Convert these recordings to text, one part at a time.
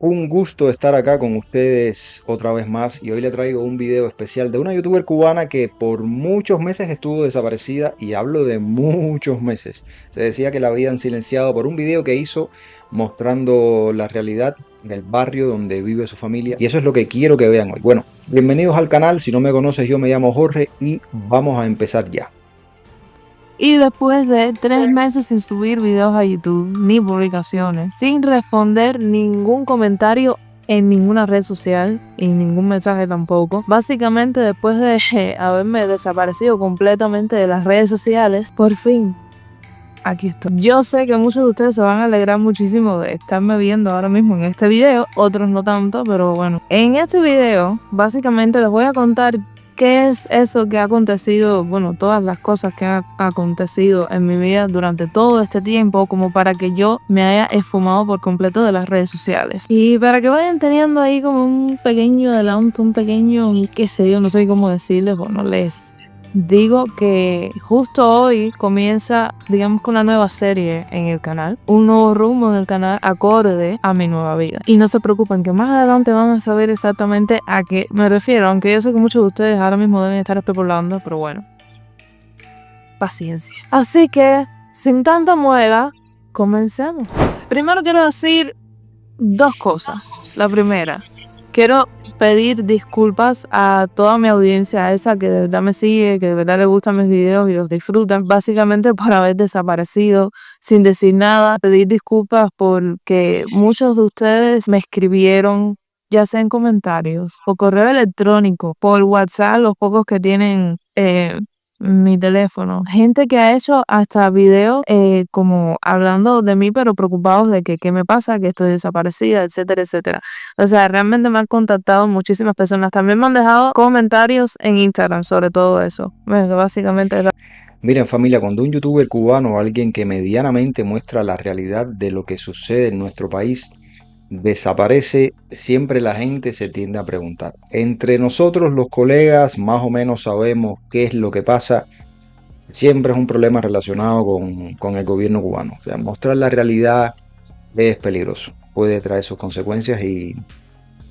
Un gusto estar acá con ustedes otra vez más y hoy le traigo un video especial de una youtuber cubana que por muchos meses estuvo desaparecida y hablo de muchos meses. Se decía que la habían silenciado por un video que hizo mostrando la realidad del barrio donde vive su familia y eso es lo que quiero que vean hoy. Bueno, bienvenidos al canal, si no me conoces yo me llamo Jorge y vamos a empezar ya. Y después de 3 meses sin subir videos a YouTube, ni publicaciones, sin responder ningún comentario en ninguna red social y ningún mensaje tampoco. Básicamente después de haberme desaparecido completamente de las redes sociales, por fin, aquí estoy. Yo sé que muchos de ustedes se van a alegrar muchísimo de estarme viendo ahora mismo en este video, otros no tanto, pero bueno. En este video, básicamente les voy a contar qué es eso que ha acontecido, bueno, todas las cosas que han acontecido en mi vida durante todo este tiempo, como para que yo me haya esfumado por completo de las redes sociales. Y para que vayan teniendo ahí como un pequeño adelanto, un pequeño, qué sé yo, no sé cómo decirles, bueno, les digo que justo hoy comienza, digamos, con una nueva serie en el canal, un nuevo rumbo en el canal acorde a mi nueva vida. Y no se preocupen que más adelante van a saber exactamente a qué me refiero, aunque yo sé que muchos de ustedes ahora mismo deben estar especulando, pero bueno, paciencia. Así que, sin tanta muela, comencemos. Primero quiero decir dos cosas. La primera, quiero pedir disculpas a toda mi audiencia, a esa que de verdad me sigue, que de verdad le gustan mis videos y los disfrutan, básicamente por haber desaparecido sin decir nada. Pedir disculpas porque muchos de ustedes me escribieron, ya sea en comentarios o correo electrónico, por WhatsApp, los pocos que tienen mi teléfono. Gente que ha hecho hasta videos como hablando de mí, pero preocupados de que qué me pasa, que estoy desaparecida, etcétera, etcétera. O sea, realmente me han contactado muchísimas personas. También me han dejado comentarios en Instagram sobre todo eso. Bueno, básicamente es Miren familia, cuando un youtuber cubano o alguien que medianamente muestra la realidad de lo que sucede en nuestro país desaparece, siempre la gente se tiende a preguntar. Entre nosotros los colegas más o menos sabemos qué es lo que pasa. Siempre es un problema relacionado con el gobierno cubano. O sea, mostrar la realidad es peligroso. Puede traer sus consecuencias y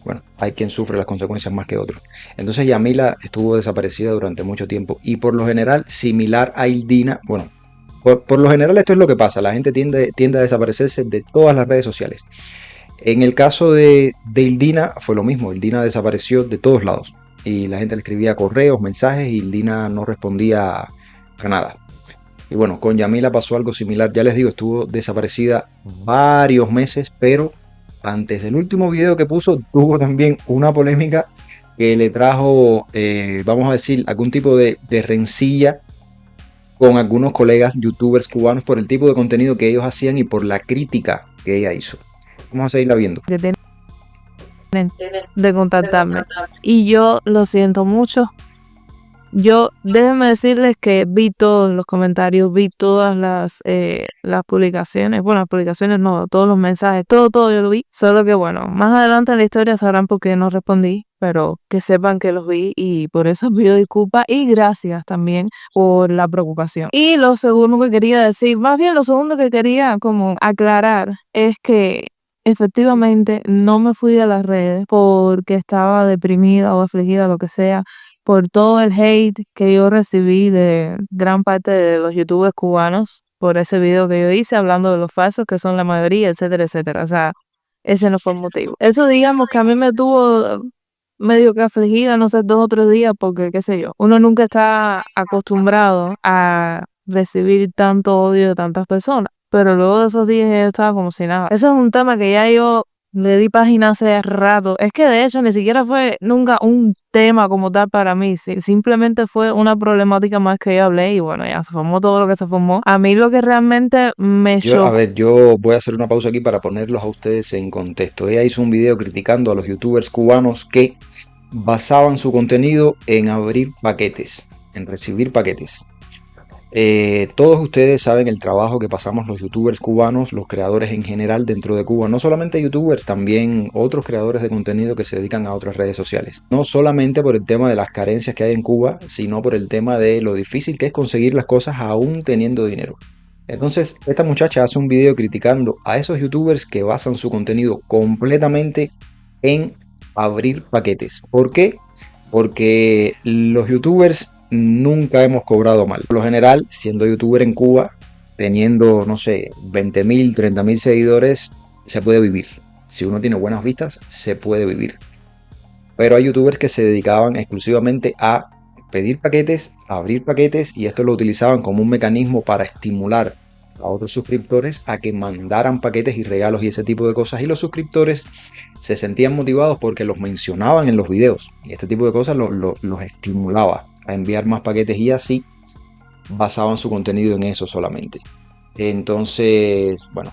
bueno, hay quien sufre las consecuencias más que otros. Entonces Yamila estuvo desaparecida durante mucho tiempo y por lo general similar a Ildina, bueno, por lo general esto es lo que pasa, la gente tiende a desaparecerse de todas las redes sociales. En el caso de Ildina fue lo mismo, Ildina desapareció de todos lados y la gente le escribía correos, mensajes y Ildina no respondía a nada. Y bueno, con Yamila pasó algo similar, ya les digo, estuvo desaparecida varios meses, pero antes del último video que puso tuvo también una polémica que le trajo, vamos a decir, algún tipo de rencilla con algunos colegas youtubers cubanos por el tipo de contenido que ellos hacían y por la crítica que ella hizo. Vamos a seguirla viendo. que tienen de contactarme. Y yo lo siento mucho. Déjenme decirles que vi todos los comentarios, vi todas las publicaciones, bueno, las publicaciones no, todos los mensajes, todo yo lo vi, solo que bueno, más adelante en la historia sabrán por qué no respondí, pero que sepan que los vi y por eso pido disculpas y gracias también por la preocupación. Y lo segundo que quería decir, más bien lo segundo que quería como aclarar es que efectivamente no me fui de las redes porque estaba deprimida o afligida, lo que sea, por todo el hate que yo recibí de gran parte de los youtubers cubanos por ese video que yo hice hablando de los falsos que son la mayoría, etcétera, etcétera. O sea, ese no fue el motivo. Eso digamos que a mí me tuvo medio que afligida, no sé, 2 o 3 días porque, qué sé yo, uno nunca está acostumbrado a recibir tanto odio de tantas personas. Pero luego de esos días yo estaba como si nada. Ese es un tema que ya yo le di página hace rato. Es que de hecho ni siquiera fue nunca un tema como tal para mí. Simplemente fue una problemática más que yo hablé y bueno, ya se formó todo lo que se formó. A mí lo que realmente me chocó. Yo voy a hacer una pausa aquí para ponerlos a ustedes en contexto. Ella hizo un video criticando a los youtubers cubanos que basaban su contenido en abrir paquetes, en recibir paquetes. Todos ustedes saben el trabajo que pasamos los youtubers cubanos, los creadores en general dentro de Cuba, no solamente youtubers, también otros creadores de contenido que se dedican a otras redes sociales. No solamente por el tema de las carencias que hay en Cuba, sino por el tema de lo difícil que es conseguir las cosas aún teniendo dinero. Entonces, esta muchacha hace un video criticando a esos youtubers que basan su contenido completamente en abrir paquetes. ¿Por qué? Porque los youtubers nunca hemos cobrado mal. Por lo general, siendo youtuber en Cuba, teniendo, no sé, 20.000, 30.000 seguidores, se puede vivir. Si uno tiene buenas vistas, se puede vivir. Pero hay youtubers que se dedicaban exclusivamente a pedir paquetes, a abrir paquetes, y esto lo utilizaban como un mecanismo para estimular a otros suscriptores a que mandaran paquetes y regalos y ese tipo de cosas, y los suscriptores se sentían motivados porque los mencionaban en los videos y este tipo de cosas los estimulaba a enviar más paquetes, y así basaban su contenido en eso solamente. Entonces, bueno,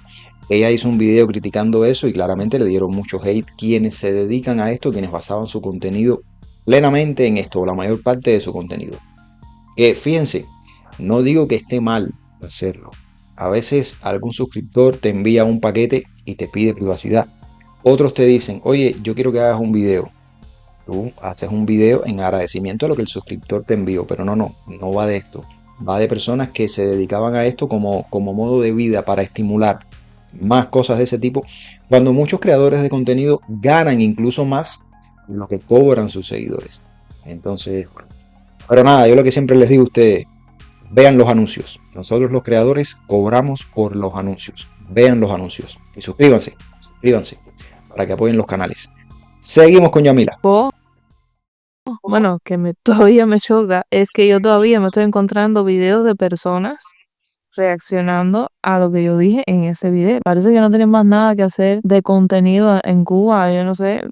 ella hizo un video criticando eso y claramente le dieron mucho hate quienes se dedican a esto, quienes basaban su contenido plenamente en esto, la mayor parte de su contenido. Que fíjense, no digo que esté mal hacerlo. A veces algún suscriptor te envía un paquete y te pide privacidad. Otros te dicen, oye, yo quiero que hagas un video. Tú haces un video en agradecimiento a lo que el suscriptor te envió, pero no va de esto. Va de personas que se dedicaban a esto como modo de vida para estimular más cosas de ese tipo, cuando muchos creadores de contenido ganan incluso más de lo que cobran sus seguidores. Entonces, bueno. Pero nada, yo lo que siempre les digo a ustedes, vean los anuncios. Nosotros los creadores cobramos por los anuncios. Vean los anuncios y suscríbanse para que apoyen los canales. Seguimos con Yamila. Bueno, todavía me choca es que yo todavía me estoy encontrando videos de personas reaccionando a lo que yo dije en ese video. Parece que no tienen más nada que hacer de contenido en Cuba, yo no sé,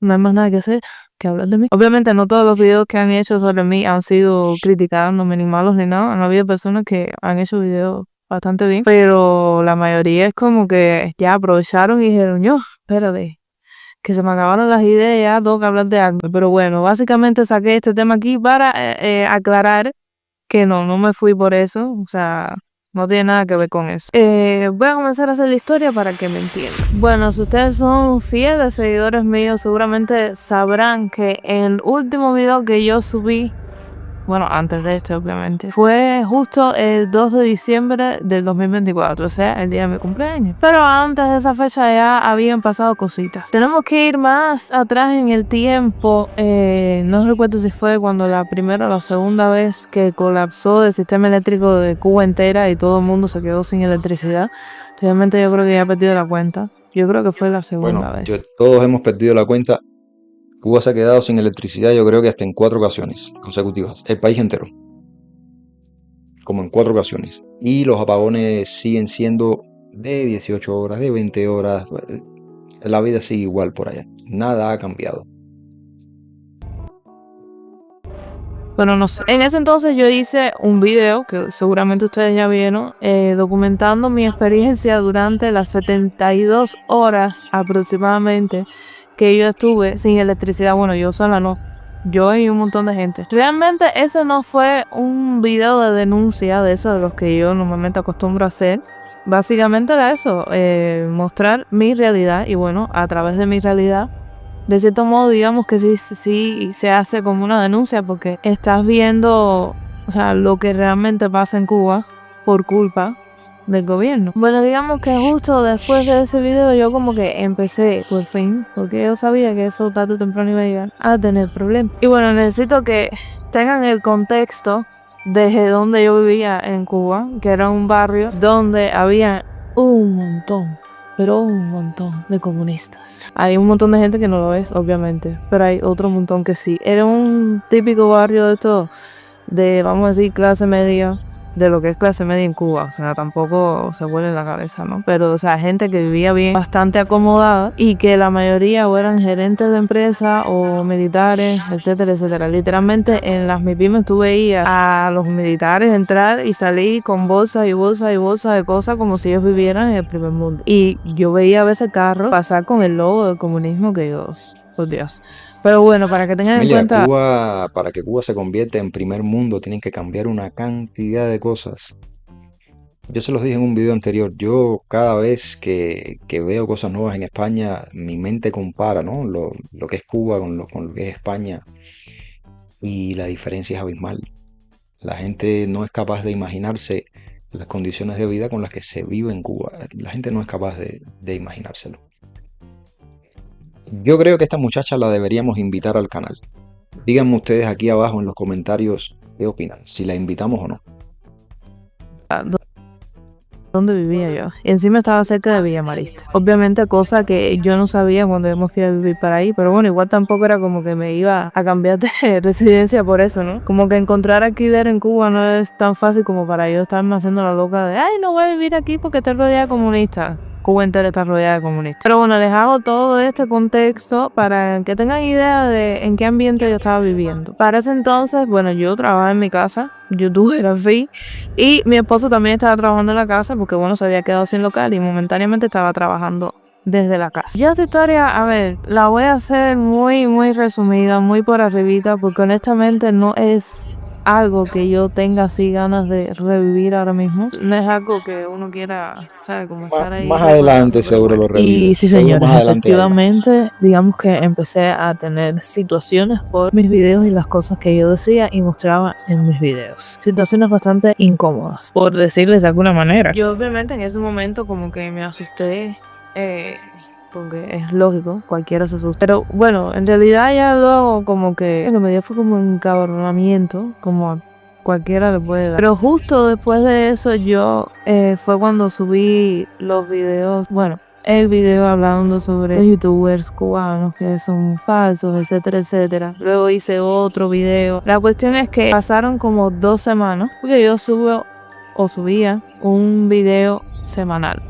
no hay más nada que hacer que hablar de mí. Obviamente no todos los videos que han hecho sobre mí han sido criticándome ni malos ni nada. Han habido personas que han hecho videos bastante bien, pero la mayoría es como que ya aprovecharon y dijeron, yo, espérate, que se me acabaron las ideas, ya tengo que hablar de algo. Pero bueno, básicamente saqué este tema aquí para aclarar que no me fui por eso, o sea, no tiene nada que ver con eso. Voy a comenzar a hacer la historia para que me entiendan. Bueno, si ustedes son fieles seguidores míos, seguramente sabrán que el último video que yo subí, bueno, antes de este obviamente, fue justo el 2 de diciembre del 2024, o sea, el día de mi cumpleaños. Pero antes de esa fecha ya habían pasado cositas. Tenemos que ir más atrás en el tiempo. No recuerdo si fue cuando la primera o la segunda vez que colapsó el sistema eléctrico de Cuba entera y todo el mundo se quedó sin electricidad. Realmente yo creo que ya he perdido la cuenta. Yo creo que fue la segunda vez. Todos hemos perdido la cuenta. Cuba se ha quedado sin electricidad, yo creo que hasta en 4 ocasiones consecutivas. El país entero. Como en 4 ocasiones. Y los apagones siguen siendo de 18 horas, de 20 horas. La vida sigue igual por allá. Nada ha cambiado. Bueno, no sé. En ese entonces yo hice un video que seguramente ustedes ya vieron, documentando mi experiencia durante las 72 horas aproximadamente que yo estuve sin electricidad. Bueno, yo sola no, yo y un montón de gente. Realmente ese no fue un video de denuncia de eso de los que yo normalmente acostumbro a hacer. Básicamente era eso, mostrar mi realidad y bueno, a través de mi realidad, de cierto modo digamos que sí se hace como una denuncia porque estás viendo, o sea, lo que realmente pasa en Cuba por culpa del gobierno. Bueno, digamos que justo después de ese video yo como que empecé por fin, porque yo sabía que eso tarde o temprano iba a llegar a tener problemas. Y bueno, necesito que tengan el contexto desde donde yo vivía en Cuba, que era un barrio donde había un montón, pero un montón de comunistas. Hay un montón de gente que no lo es, obviamente, pero hay otro montón que sí. Era un típico barrio de todo, de, vamos a decir, clase media, de lo que es clase media en Cuba, o sea, tampoco se vuelve en la cabeza, ¿no? Pero, o sea, gente que vivía bien, bastante acomodada y que la mayoría o eran gerentes de empresa o militares, etcétera, etcétera. Literalmente en las MIPYMES tú veías a los militares entrar y salir con bolsas y bolsas y bolsas de cosas como si ellos vivieran en el primer mundo. Y yo veía a veces carros pasar con el logo del comunismo, que Dios, por Dios. Pero bueno, para que tengan en cuenta... Para que Cuba se convierta en primer mundo, tienen que cambiar una cantidad de cosas. Yo se los dije en un video anterior, yo cada vez que veo cosas nuevas en España, mi mente compara, ¿no? Lo que es Cuba con lo que es España, y la diferencia es abismal. La gente no es capaz de imaginarse las condiciones de vida con las que se vive en Cuba. La gente no es capaz de imaginárselo. Yo creo que esta muchacha la deberíamos invitar al canal. Díganme ustedes aquí abajo en los comentarios qué opinan, si la invitamos o no. Donde vivía yo. Y encima estaba cerca de Villa Marista. Obviamente cosa que yo no sabía cuando yo me fui a vivir para ahí, pero bueno, igual tampoco era como que me iba a cambiar de residencia por eso, ¿no? Como que encontrar alquiler en Cuba no es tan fácil como para yo estarme haciendo la loca de ay, no voy a vivir aquí porque estoy rodeada de comunistas. Cuba entera está rodeada de comunistas. Pero bueno, les hago todo este contexto para que tengan idea de en qué ambiente yo estaba viviendo. Para ese entonces, bueno, yo trabajaba en mi casa, youtuber al fin, y mi esposo también estaba trabajando en la casa porque bueno, se había quedado sin local y momentáneamente estaba trabajando desde la casa. Yo esta historia, a ver, la voy a hacer muy resumida, muy por arribita, porque honestamente no es algo que yo tenga así ganas de revivir ahora mismo. No es algo que uno quiera, ¿sabe? Como estar ahí. Más adelante seguro lo revive. Y sí, señores, efectivamente, digamos que empecé a tener situaciones por mis videos y las cosas que yo decía y mostraba en mis videos. Situaciones bastante incómodas, por decirles de alguna manera. Yo obviamente en ese momento como que me asusté, porque es lógico, cualquiera se asusta. Pero bueno, en realidad ya luego como que lo que me dio fue como un encabronamiento, como a cualquiera le puede dar. Pero justo después de eso yo fue cuando subí los videos, bueno, el video hablando sobre los youtubers cubanos que son falsos, etcétera, etcétera. Luego hice otro video. La cuestión es que pasaron como 2 semanas, porque yo subía un video semanal.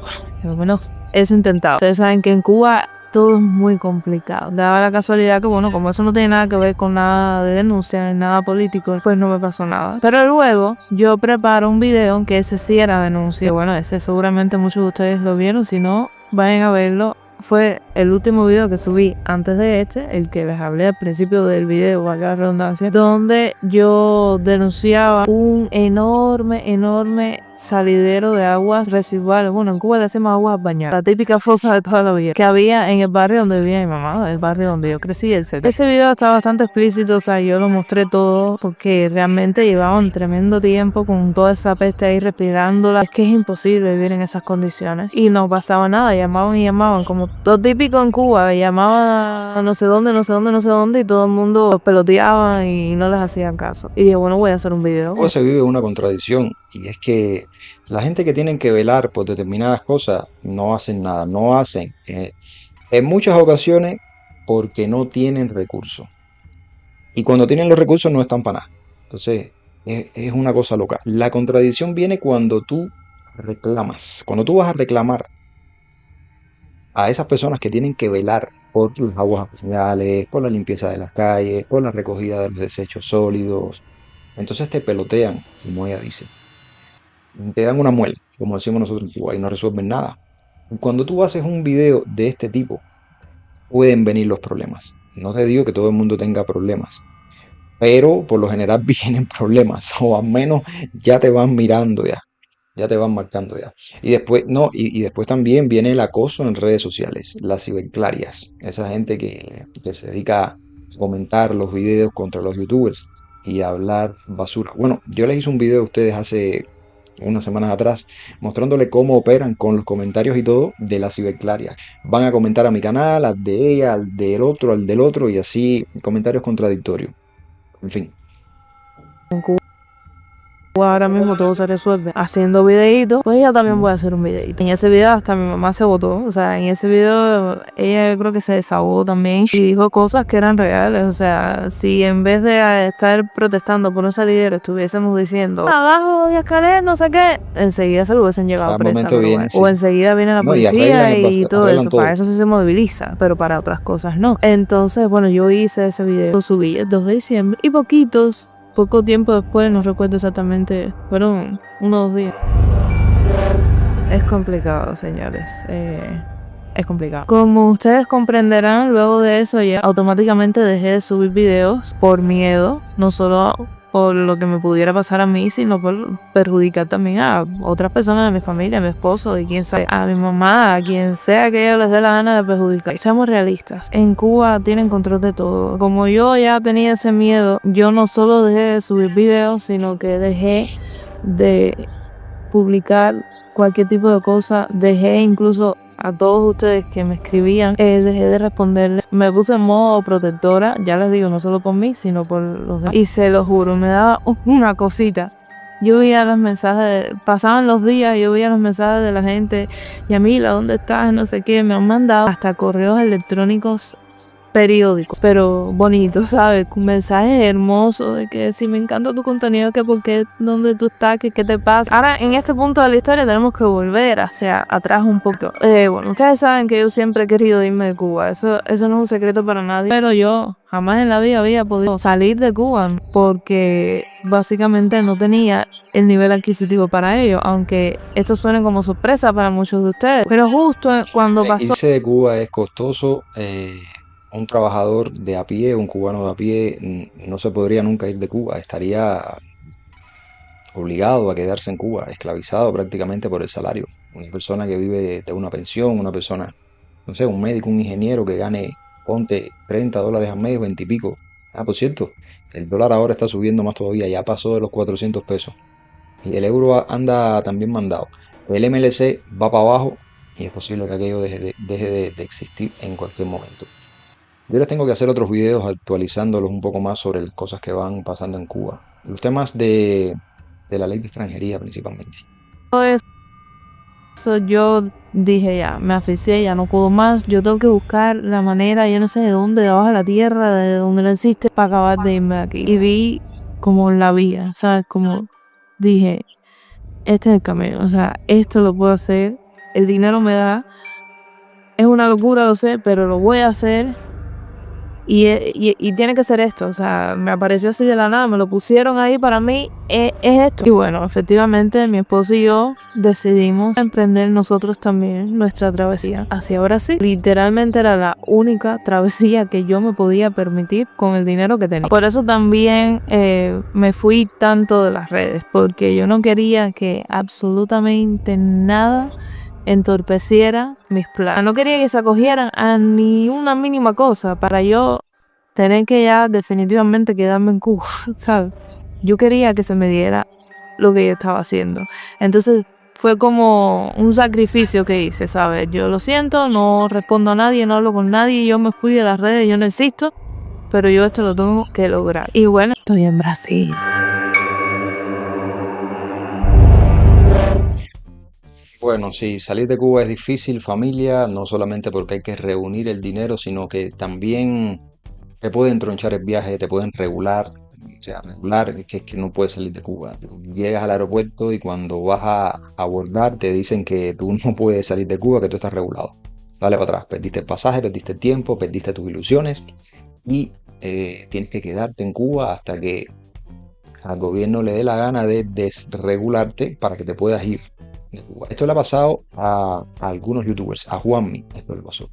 Por lo menos eso intentaba. Ustedes saben que en Cuba todo es muy complicado. Daba la casualidad que, bueno, como eso no tiene nada que ver con nada de denuncia, ni nada político, pues no me pasó nada. Pero luego yo preparo un video que ese sí era denuncia. Bueno, ese seguramente muchos de ustedes lo vieron. Si no, vayan a verlo. Fue el último video que subí antes de este, el que les hablé al principio del video, valga la redundancia, donde yo denunciaba un enorme salidero de aguas residuales. Bueno, en Cuba le decimos aguas bañadas, la típica fosa de toda la vida que había en el barrio donde vivía mi mamá, el barrio donde yo crecí, etc. Ese video está bastante explícito, o sea, yo lo mostré todo porque realmente llevaba un tremendo tiempo con toda esa peste ahí respirándola. Es que es imposible vivir en esas condiciones y no pasaba nada, llamaban como lo típico en Cuba, llamaban a no sé dónde y todo el mundo los peloteaban y no les hacían caso. Y dije, bueno, voy a hacer un video. Pues se vive una contradicción y es que la gente que tienen que velar por determinadas cosas no hacen nada, no hacen en muchas ocasiones porque no tienen recursos. Y cuando tienen los recursos no están para nada. Entonces es una cosa loca. La contradicción viene cuando tú reclamas, cuando tú vas a reclamar a esas personas que tienen que velar por las aguas residuales, por la limpieza de las calles, por la recogida de los desechos sólidos. Entonces te pelotean, como ella dice. Te dan una muela, como decimos nosotros en Cuba, y no resuelven nada. Cuando tú haces un video de este tipo, pueden venir los problemas. No te digo que todo el mundo tenga problemas, pero por lo general vienen problemas, o al menos ya te van mirando ya te van marcando ya. Y después, no, y después también viene el acoso en redes sociales, las ciberclarias, esa gente que se dedica a comentar los videos contra los youtubers y a hablar basura. Bueno, yo les hice un video a ustedes hace unas semanas atrás mostrándole cómo operan con los comentarios y todo de la ciberclaria. Van a comentar a mi canal, al de ella, al del otro y así comentarios contradictorios. En fin. Ahora mismo todo se resuelve haciendo videitos, pues yo también voy a hacer un videito. En ese video hasta mi mamá se votó, o sea, en ese video ella creo que se desahogó también y dijo cosas que eran reales, o sea, si en vez de estar protestando por un salidero estuviésemos diciendo abajo de escalera, no sé qué, enseguida se lo hubiesen llevado presa, o enseguida viene la policía y todo eso, para eso sí se moviliza, pero para otras cosas no. Entonces, bueno, yo hice ese video, lo subí el 2 de diciembre y poco tiempo después, no recuerdo exactamente, fueron unos días. Es complicado, señores. Es complicado. Como ustedes comprenderán, luego de eso ya automáticamente dejé de subir videos por miedo, no solo por lo que me pudiera pasar a mí, sino por perjudicar también a otras personas de mi familia, a mi esposo y quién sabe, a mi mamá, a quien sea que ellos les dé la gana de perjudicar. Y seamos realistas, en Cuba tienen control de todo. Como yo ya tenía ese miedo, yo no solo dejé de subir videos, sino que dejé de publicar cualquier tipo de cosa. Dejé incluso a todos ustedes que me escribían, dejé de responderles. Me puse en modo protectora, ya les digo, no solo por mí, sino por los demás. Y se lo juro, me daba una cosita. Yo veía los mensajes, pasaban los días, yo veía los mensajes de la gente. Yamila, ¿dónde estás? No sé qué. Me han mandado hasta correos electrónicos periódicos, pero bonitos, ¿sabes? Con mensajes hermosos de que si me encanta tu contenido, que por qué, dónde tú estás, que qué te pasa. Ahora, en este punto de la historia tenemos que volver hacia atrás un poco. Bueno, ustedes saben que yo siempre he querido irme de Cuba, eso no es un secreto para nadie, pero yo jamás en la vida había podido salir de Cuba porque básicamente no tenía el nivel adquisitivo para ello, aunque esto suene como sorpresa para muchos de ustedes, pero justo cuando pasó... Irse de Cuba es costoso. Un trabajador de a pie, un cubano de a pie, no se podría nunca ir de Cuba. Estaría obligado a quedarse en Cuba, esclavizado prácticamente por el salario. Una persona que vive de una pensión, una persona, no sé, un médico, un ingeniero que gane, ponte, $30 al mes, 20 y pico. Ah, por cierto, el dólar ahora está subiendo más todavía, ya pasó de los 400 pesos. Y el euro anda también mandado. El MLC va para abajo y es posible que aquello deje de existir en cualquier momento. Yo les tengo que hacer otros videos actualizándolos un poco más sobre las cosas que van pasando en Cuba. Los temas de la ley de extranjería principalmente. Eso yo dije ya, me asfixié, ya no puedo más, yo tengo que buscar la manera, yo no sé de dónde, de abajo de la tierra, de donde no existe, para acabar de irme de aquí. Y vi como la vida, ¿sabes? Como dije, este es el camino, o sea, esto lo puedo hacer, el dinero me da, es una locura, lo sé, pero lo voy a hacer. Y tiene que ser esto, o sea, me apareció así de la nada, me lo pusieron ahí para mí, es esto. Y bueno, efectivamente mi esposo y yo decidimos emprender nosotros también nuestra travesía hacia Brasil. Literalmente era la única travesía que yo me podía permitir con el dinero que tenía. Por eso también me fui tanto de las redes, porque yo no quería que absolutamente nada entorpeciera mis planes. No quería que se acogieran a ni una mínima cosa para yo tener que ya definitivamente quedarme en Cuba, ¿sabes? Yo quería que se me diera lo que yo estaba haciendo. Entonces fue como un sacrificio que hice, ¿sabes? Yo lo siento, no respondo a nadie, no hablo con nadie, yo me fui de las redes, yo no existo, pero yo esto lo tengo que lograr. Y bueno, estoy en Brasil. Bueno, sí, salir de Cuba es difícil, familia, no solamente porque hay que reunir el dinero, sino que también te pueden tronchar el viaje, te pueden regular. O sea, regular es que no puedes salir de Cuba. Llegas al aeropuerto y cuando vas a abordar te dicen que tú no puedes salir de Cuba, que tú estás regulado. Dale para atrás, perdiste el pasaje, perdiste el tiempo, perdiste tus ilusiones y tienes que quedarte en Cuba hasta que al gobierno le dé la gana de desregularte para que te puedas ir de Cuba. Esto le ha pasado a algunos youtubers, a Juanmi, esto le pasó.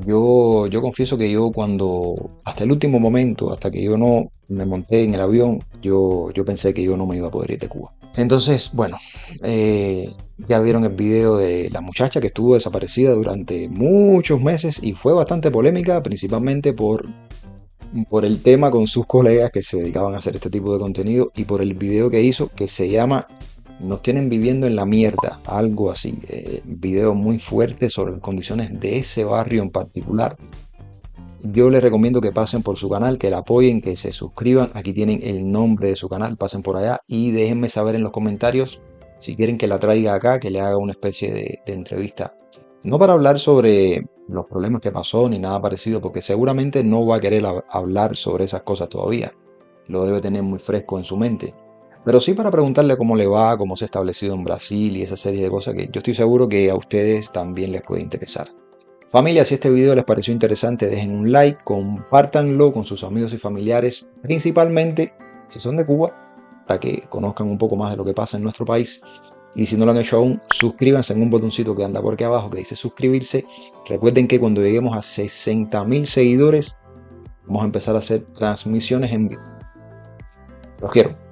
Yo confieso que yo cuando, hasta el último momento, hasta que yo no me monté en el avión, yo pensé que yo no me iba a poder ir de Cuba. Entonces, bueno, ya vieron el video de la muchacha que estuvo desaparecida durante muchos meses y fue bastante polémica, principalmente por el tema con sus colegas que se dedicaban a hacer este tipo de contenido y por el video que hizo que se llama Nos tienen viviendo en la mierda, algo así. Video muy fuerte sobre las condiciones de ese barrio en particular. Yo les recomiendo que pasen por su canal, que la apoyen, que se suscriban. Aquí tienen el nombre de su canal, pasen por allá y déjenme saber en los comentarios si quieren que la traiga acá, que le haga una especie de entrevista. No para hablar sobre los problemas que pasó ni nada parecido, porque seguramente no va a querer hablar sobre esas cosas todavía. Lo debe tener muy fresco en su mente. Pero sí para preguntarle cómo le va, cómo se ha establecido en Brasil y esa serie de cosas que yo estoy seguro que a ustedes también les puede interesar. Familia, si este video les pareció interesante, dejen un like, compártanlo con sus amigos y familiares, principalmente si son de Cuba, para que conozcan un poco más de lo que pasa en nuestro país. Y si no lo han hecho aún, suscríbanse en un botoncito que anda por aquí abajo que dice suscribirse. Recuerden que cuando lleguemos a 60.000 seguidores, vamos a empezar a hacer transmisiones en vivo. Los quiero.